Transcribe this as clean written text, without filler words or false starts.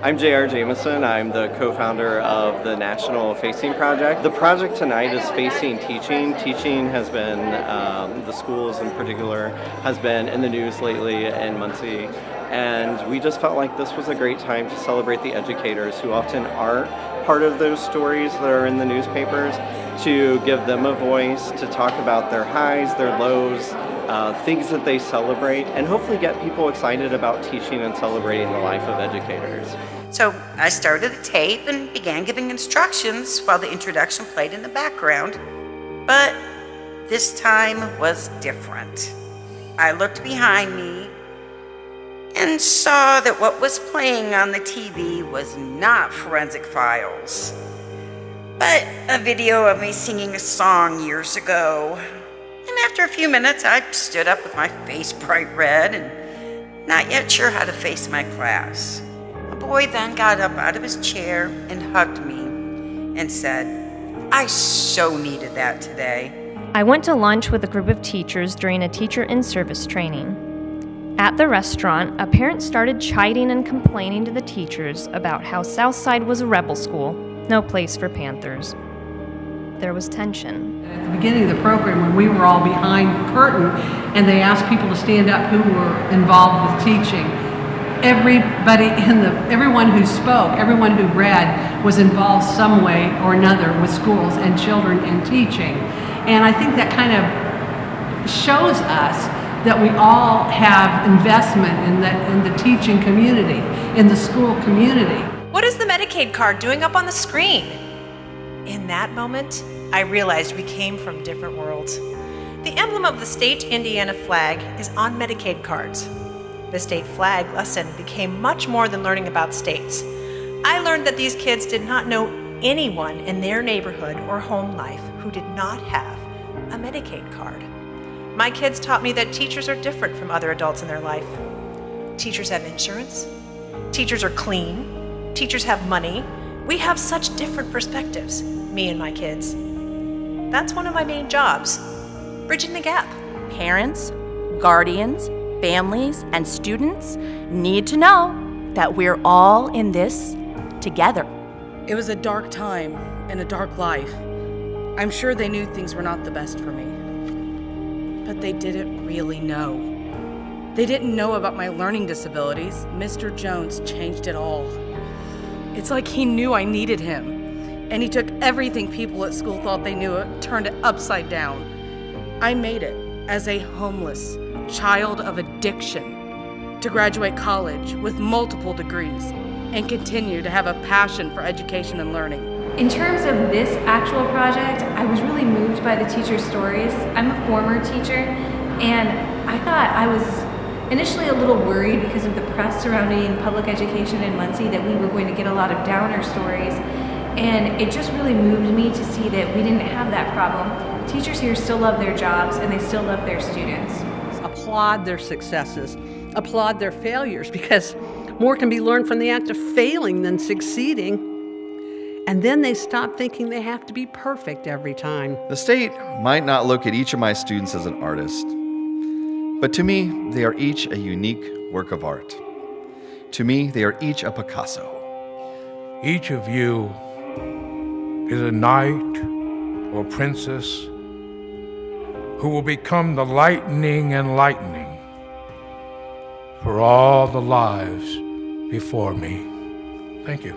I'm J.R. Jameson. I'm the co-founder of the National Facing Project. The project tonight is Facing Teaching. Teaching has been, the schools in particular, has been in the news lately in Muncie. And we just felt like this was a great time to celebrate the educators who often aren't part of those stories that are in the newspapers, to give them a voice, to talk about their highs, their lows, things that they celebrate, and hopefully get people excited about teaching and celebrating the life of educators. So I started the tape and began giving instructions while the introduction played in the background. But this time was different. I looked behind me and saw that what was playing on the TV was not Forensic Files, but a video of me singing a song years ago. And after a few minutes, I stood up with my face bright red and not yet sure how to face my class. A boy then got up out of his chair and hugged me and said, "I so needed that today." I went to lunch with a group of teachers during a teacher in-service training. At the restaurant, a parent started chiding and complaining to the teachers about how Southside was a rebel school, no place for Panthers. There was tension. At the beginning of the program, when we were all behind the curtain and they asked people to stand up who were involved with teaching, everyone who spoke, everyone who read was involved some way or another with schools and children and teaching. And I think that kind of shows us that we all have investment in the teaching community, in the school community. What is the Medicaid card doing up on the screen? In that moment, I realized we came from different worlds. The emblem of the state Indiana flag is on Medicaid cards. The state flag lesson became much more than learning about states. I learned that these kids did not know anyone in their neighborhood or home life who did not have a Medicaid card. My kids taught me that teachers are different from other adults in their life. Teachers have insurance. Teachers are clean. Teachers have money. We have such different perspectives, me and my kids. That's one of my main jobs, bridging the gap. Parents, guardians, families, and students need to know that we're all in this together. It was a dark time and a dark life. I'm sure they knew things were not the best for me. But they didn't really know. They didn't know about my learning disabilities. Mr. Jones changed it all. It's like he knew I needed him, and he took everything people at school thought they knew, turned it upside down. I made it as a homeless child of addiction to graduate college with multiple degrees and continue to have a passion for education and learning. In terms of this actual project, I was really moved by the teachers' stories. I'm a former teacher, and I thought I was initially a little worried because of the press surrounding public education in Muncie that we were going to get a lot of downer stories. And it just really moved me to see that we didn't have that problem. Teachers here still love their jobs and they still love their students. Applaud their successes, applaud their failures, because more can be learned from the act of failing than succeeding. And then they stop thinking they have to be perfect every time. The state might not look at each of my students as an artist, but to me, they are each a unique work of art. To me, they are each a Picasso. Each of you is a knight or princess who will become the lightning and lightning for all the lives before me. Thank you.